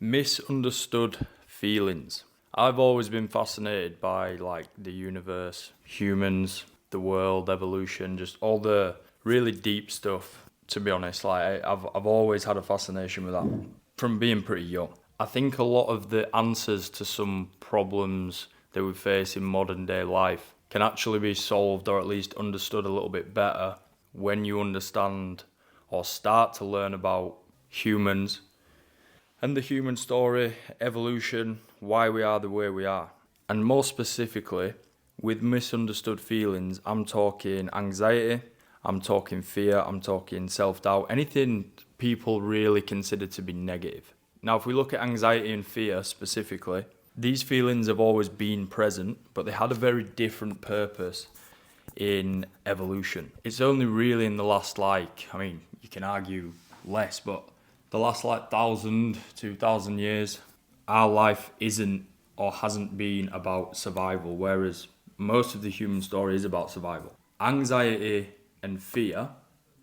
Misunderstood feelings. I've always been fascinated by the universe, humans, the world, evolution, just all the really deep stuff. To be honest, I've always had a fascination with that from being pretty young. I think a lot of the answers to some problems that we face in modern day life can actually be solved or at least understood a little bit better when you understand or start to learn about humans and the human story, evolution, why we are the way we are. And more specifically, with misunderstood feelings, I'm talking anxiety, I'm talking fear, I'm talking self-doubt, anything people really consider to be negative. Now, if we look at anxiety and fear specifically, these feelings have always been present, but they had a very different purpose in evolution. It's only really in the last, you can argue less, but the last 1,000, 2,000 years, our life isn't or hasn't been about survival, whereas most of the human story is about survival. Anxiety and fear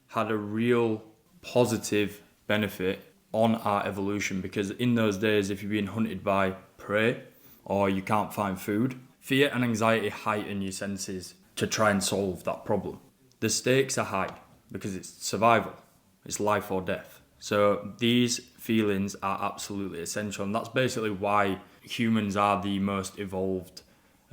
had a real positive benefit on our evolution, because in those days, if you're being hunted by prey or you can't find food, fear and anxiety heighten your senses to try and solve that problem. The stakes are high because it's survival, it's life or death. So these feelings are absolutely essential, and that's basically why humans are the most evolved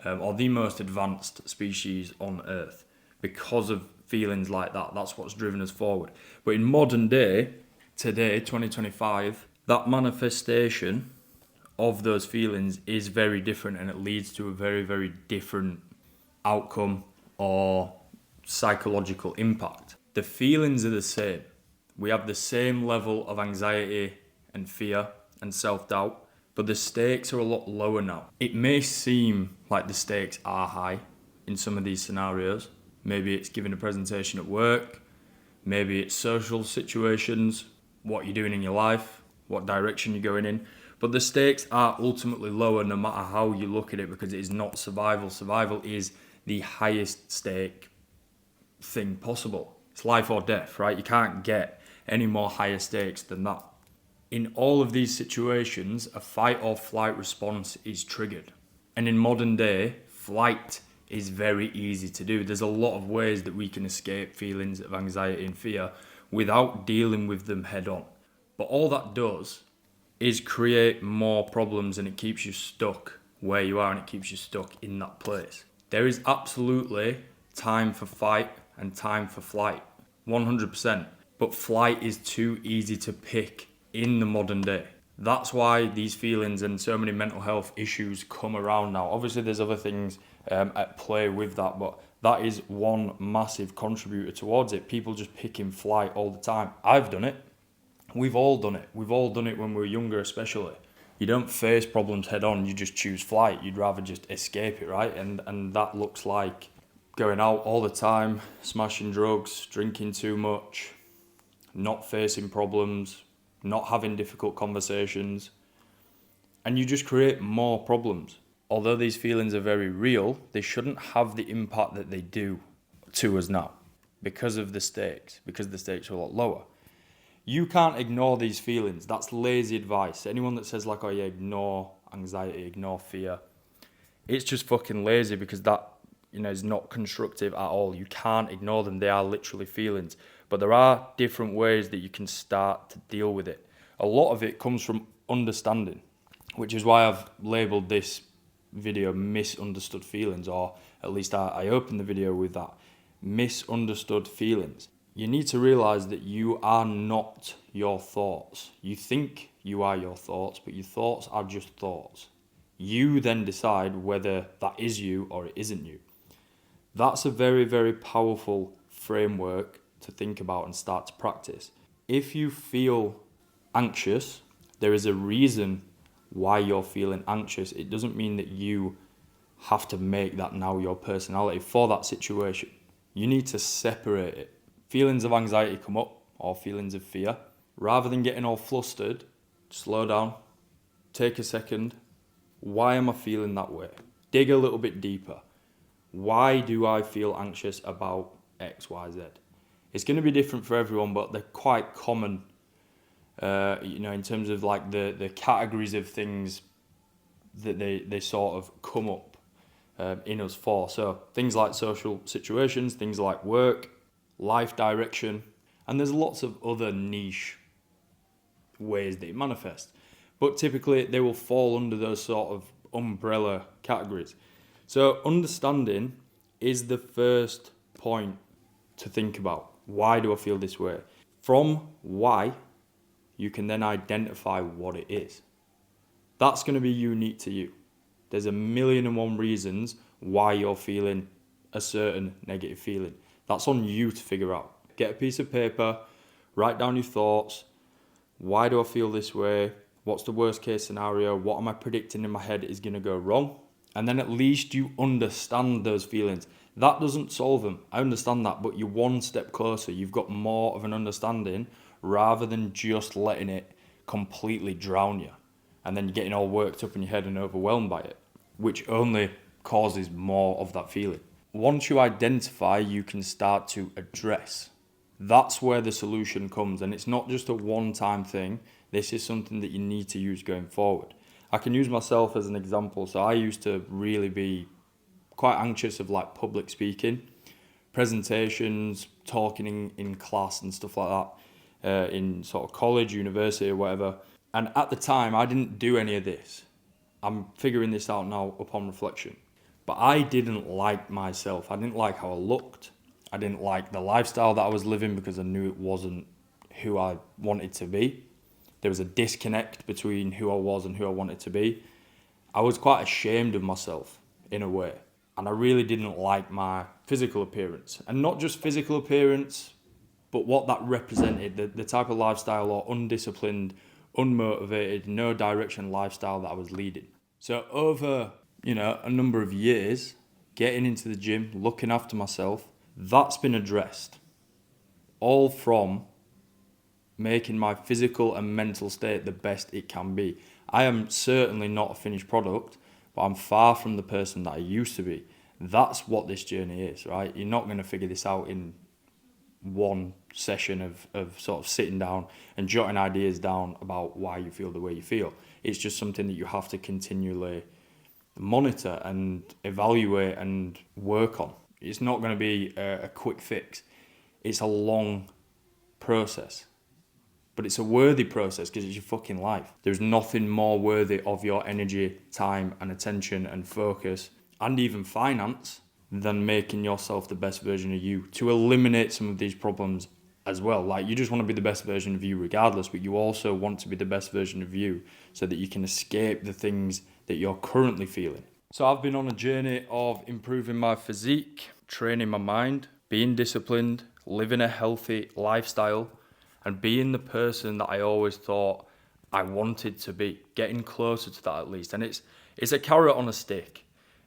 or the most advanced species on Earth, because of feelings like that. That's what's driven us forward. But in modern day, today, 2025, that manifestation of those feelings is very different, and it leads to a very, very different outcome or psychological impact. The feelings are the same. We have the same level of anxiety and fear and self-doubt, but the stakes are a lot lower now. It may seem like the stakes are high in some of these scenarios. Maybe it's giving a presentation at work, maybe it's social situations, what you're doing in your life, what direction you're going in. But the stakes are ultimately lower no matter how you look at it, because it is not survival. Survival is the highest stake thing possible. It's life or death, right? You can't get any more higher stakes than that. In all of these situations, a fight or flight response is triggered. And in modern day, flight is very easy to do. There's a lot of ways that we can escape feelings of anxiety and fear without dealing with them head on. But all that does is create more problems, and it keeps you stuck where you are, and it keeps you stuck in that place. There is absolutely time for fight and time for flight, 100%. But flight is too easy to pick in the modern day. That's why these feelings and so many mental health issues come around now. Obviously, there's other things at play with that, but that is one massive contributor towards it. People just picking flight all the time. I've done it. We've all done it. We've all done it when we were younger, especially. You don't face problems head on, you just choose flight. You'd rather just escape it, right? And that looks like going out all the time, smashing drugs, drinking too much, not facing problems, not having difficult conversations, and you just create more problems. Although these feelings are very real, they shouldn't have the impact that they do to us now because of the stakes, because the stakes are a lot lower. You can't ignore these feelings. That's lazy advice. Anyone that says ignore anxiety, ignore fear, it's just fucking lazy, because that is not constructive at all. You can't ignore them. They are literally feelings. But there are different ways that you can start to deal with it. A lot of it comes from understanding, which is why I've labelled this video Misunderstood Feelings, or at least I opened the video with that. Misunderstood feelings. You need to realise that you are not your thoughts. You think you are your thoughts, but your thoughts are just thoughts. You then decide whether that is you or it isn't you. That's a very, very powerful framework to think about and start to practice. If you feel anxious, there is a reason why you're feeling anxious. It doesn't mean that you have to make that now your personality for that situation. You need to separate it. Feelings of anxiety come up, or feelings of fear. Rather than getting all flustered, slow down, take a second. Why am I feeling that way? Dig a little bit deeper. Why do I feel anxious about X, Y, Z? It's going to be different for everyone, but they're quite common In terms of like the categories of things that they sort of come up in us for. So things like social situations, things like work, life direction, and there's lots of other niche ways that it manifests. But typically they will fall under those sort of umbrella categories. So understanding is the first point to think about. Why do I feel this way? From why, you can then identify what it is. That's going to be unique to you. There's 1,000,001 reasons why you're feeling a certain negative feeling. That's on you to figure out. Get a piece of paper, write down your thoughts. Why do I feel this way? What's the worst case scenario? What am I predicting in my head is going to go wrong? And then at least you understand those feelings. That doesn't solve them. I understand that, but you're one step closer. You've got more of an understanding rather than just letting it completely drown you. And then you're getting all worked up in your head and overwhelmed by it, which only causes more of that feeling. Once you identify, you can start to address. That's where the solution comes. And it's not just a one-time thing. This is something that you need to use going forward. I can use myself as an example. So I used to really be quite anxious of like public speaking, presentations, talking in class and stuff like that, in sort of college, university or whatever. And at the time, I didn't do any of this. I'm figuring this out now upon reflection. But I didn't like myself. I didn't like how I looked. I didn't like the lifestyle that I was living because I knew it wasn't who I wanted to be. There was a disconnect between who I was and who I wanted to be. I was quite ashamed of myself in a way. And I really didn't like my physical appearance. And not just physical appearance, but what that represented, the type of lifestyle or undisciplined, unmotivated, no direction lifestyle that I was leading. So over, a number of years, getting into the gym, looking after myself, that's been addressed. All from making my physical and mental state the best it can be. I am certainly not a finished product, but I'm far from the person that I used to be. That's what this journey is, right? You're not going to figure this out in one session of sort of sitting down and jotting ideas down about why you feel the way you feel. It's just something that you have to continually monitor and evaluate and work on. It's not going to be a quick fix. It's a long process. But it's a worthy process because it's your fucking life. There's nothing more worthy of your energy, time and attention and focus and even finance than making yourself the best version of you to eliminate some of these problems as well. Like, you just want to be the best version of you regardless, but you also want to be the best version of you so that you can escape the things that you're currently feeling. So I've been on a journey of improving my physique, training my mind, being disciplined, living a healthy lifestyle, and being the person that I always thought I wanted to be, getting closer to that at least. And it's a carrot on a stick.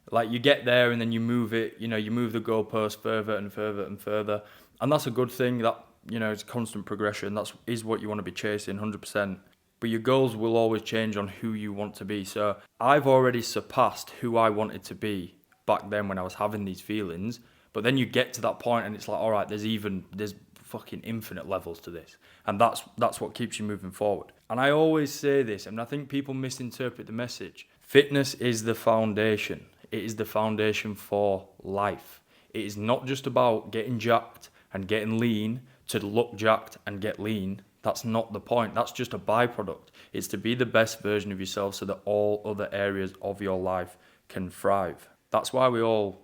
Like, you get there and then you move it, you move the goalpost further and further and further. And that's a good thing. That, it's constant progression. That is what you want to be chasing, 100%. But your goals will always change on who you want to be. So I've already surpassed who I wanted to be back then when I was having these feelings. But then you get to that point and it's like, all right, there's fucking infinite levels to this. And that's what keeps you moving forward. And I always say this, and I think people misinterpret the message. Fitness is the foundation. It is the foundation for life. It is not just about getting jacked and getting lean to look jacked and get lean. That's not the point. That's just a byproduct. It's to be the best version of yourself so that all other areas of your life can thrive. That's why we all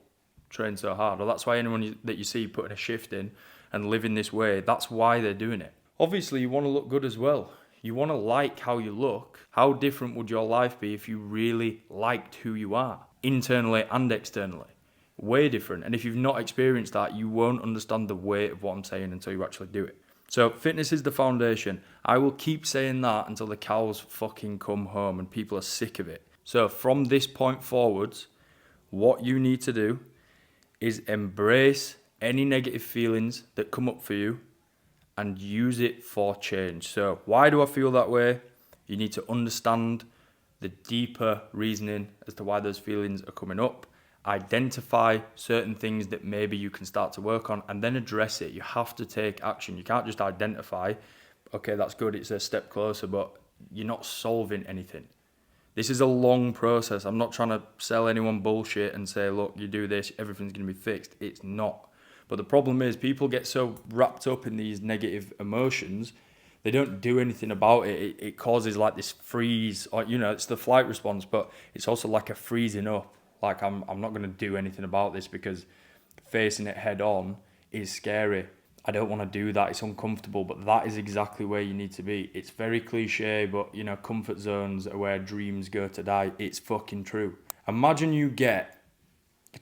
train so hard, or that's why anyone that you see putting a shift in and living this way, that's why they're doing it. Obviously, you want to look good as well. You want to like how you look. How different would your life be if you really liked who you are, internally and externally? Way different. And if you've not experienced that, you won't understand the weight of what I'm saying until you actually do it. So fitness is the foundation. I will keep saying that until the cows fucking come home and people are sick of it. So from this point forwards, what you need to do is embrace any negative feelings that come up for you and use it for change. So why do I feel that way? You need to understand the deeper reasoning as to why those feelings are coming up. Identify certain things that maybe you can start to work on and then address it. You have to take action. You can't just identify, okay, that's good, it's a step closer, but you're not solving anything. This is a long process. I'm not trying to sell anyone bullshit and say, look, you do this, everything's going to be fixed. It's not. But the problem is people get so wrapped up in these negative emotions, they don't do anything about it. It causes like this freeze, or, it's the flight response, but it's also like a freezing up. Like I'm not going to do anything about this because facing it head on is scary. I don't want to do that. It's uncomfortable, but that is exactly where you need to be. It's very cliche, but comfort zones are where dreams go to die. It's fucking true. Imagine you get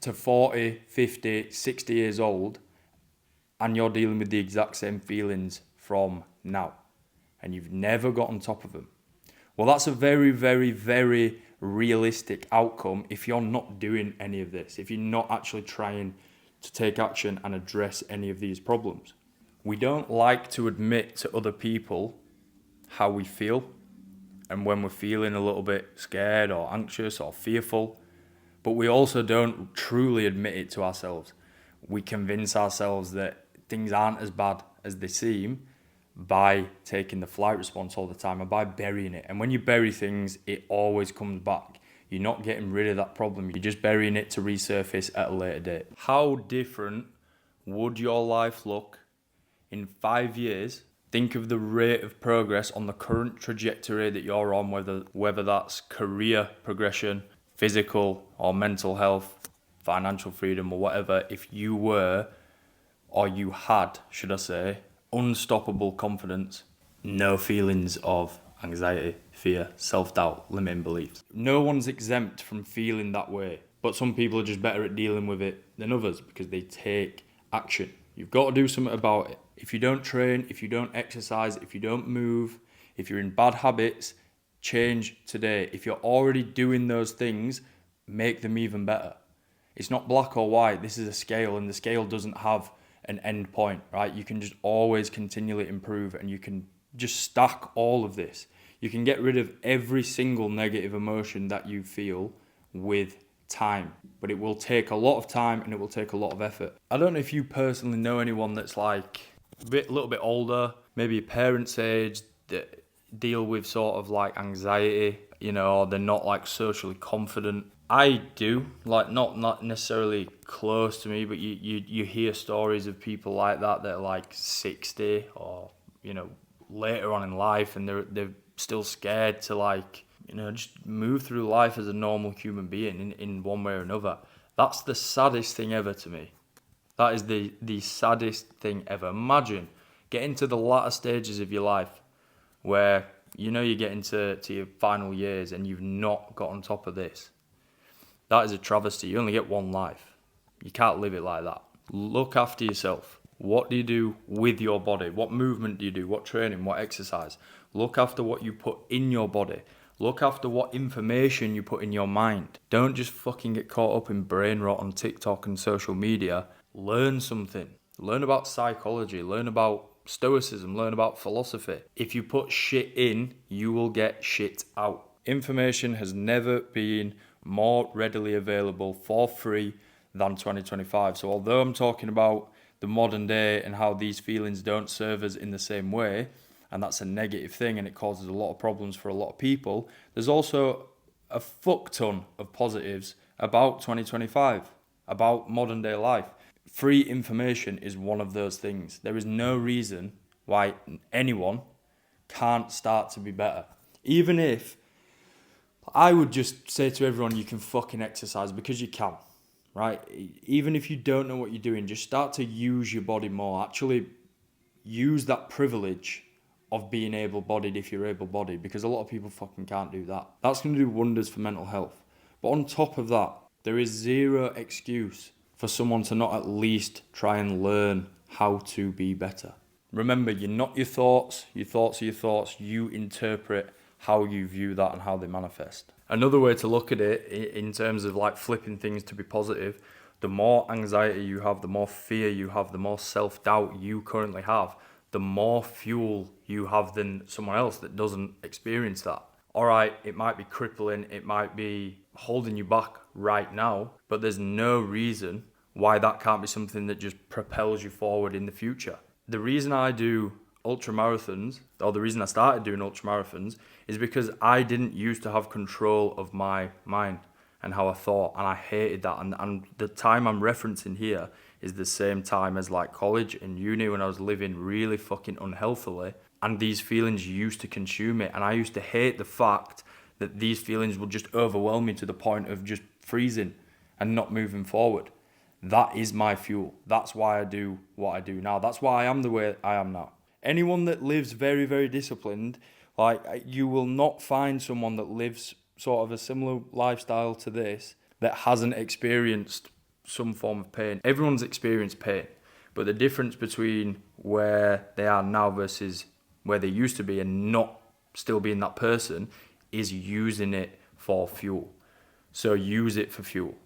to 40, 50, 60 years old and you're dealing with the exact same feelings from now and you've never got on top of them. Well, that's a very, very, very realistic outcome if you're not doing any of this, if you're not actually trying to take action and address any of these problems. We don't like to admit to other people how we feel and when we're feeling a little bit scared or anxious or fearful, but we also don't truly admit it to ourselves. We convince ourselves that things aren't as bad as they seem by taking the flight response all the time and by burying it. And when you bury things, it always comes back. You're not getting rid of that problem. You're just burying it to resurface at a later date. How different would your life look in 5 years? Think of the rate of progress on the current trajectory that you're on, whether that's career progression, physical or mental health, financial freedom or whatever. If you were, or you had, should I say, unstoppable confidence, no feelings of anxiety, fear, self-doubt, limiting beliefs. No one's exempt from feeling that way, but some people are just better at dealing with it than others because they take action. You've got to do something about it. If you don't train, if you don't exercise, if you don't move, if you're in bad habits, change today. If you're already doing those things, make them even better. It's not black or white. This is a scale, and the scale doesn't have an end point, right? You can just always continually improve, and you can just stack all of this. You can get rid of every single negative emotion that you feel with time, but it will take a lot of time and it will take a lot of effort. I don't know if you personally know anyone that's like a little bit older, maybe a parent's age, that deal with sort of like anxiety, or they're not like socially confident. I do, like not necessarily close to me, but you hear stories of people like that are like 60 or later on in life, and they're still scared to like just move through life as a normal human being in one way or another. That's the saddest thing ever to me. That is the saddest thing ever. Imagine getting to the latter stages of your life where you're getting to your final years and you've not got on top of this. That is a travesty. You only get one life. You can't live it like that. Look after yourself. What do you do with your body? What movement do you do? What training? What exercise? Look after what you put in your body. Look after what information you put in your mind. Don't just fucking get caught up in brain rot on TikTok and social media. Learn something. Learn about psychology. Learn about stoicism. Learn about philosophy. If you put shit in, you will get shit out. Information has never been more readily available for free than 2025. So although I'm talking about the modern day and how these feelings don't serve us in the same way, and that's a negative thing and it causes a lot of problems for a lot of people, there's also a fuck ton of positives about 2025, about modern day life. Free information is one of those things. There is no reason why anyone can't start to be better. Even if I would just say to everyone, you can fucking exercise because you can, right? Even if you don't know what you're doing, just start to use your body more. Actually use that privilege of being able-bodied if you're able-bodied, because a lot of people fucking can't do that. That's going to do wonders for mental health. But on top of that, there is zero excuse for someone to not at least try and learn how to be better. Remember, you're not your thoughts are your thoughts. You interpret how you view that and how they manifest. Another way to look at it in terms of like flipping things to be positive, the more anxiety you have, the more fear you have, the more self-doubt you currently have, the more fuel you have than someone else that doesn't experience that. All right, it might be crippling, it might be holding you back right now, but there's no reason why that can't be something that just propels you forward in the future. The reason I do ultra marathons, or the reason I started doing ultra marathons, is because I didn't used to have control of my mind and how I thought, and I hated that. And the time I'm referencing here is the same time as like college and uni, when I was living really fucking unhealthily, and these feelings used to consume me, and I used to hate the fact that these feelings would just overwhelm me to the point of just freezing and not moving forward. That is my fuel. That's why I do what I do now. That's why I am the way I am now. Anyone that lives very, very disciplined, like, you will not find someone that lives sort of a similar lifestyle to this that hasn't experienced some form of pain. Everyone's experienced pain, but the difference between where they are now versus where they used to be and not still being that person is using it for fuel. So use it for fuel.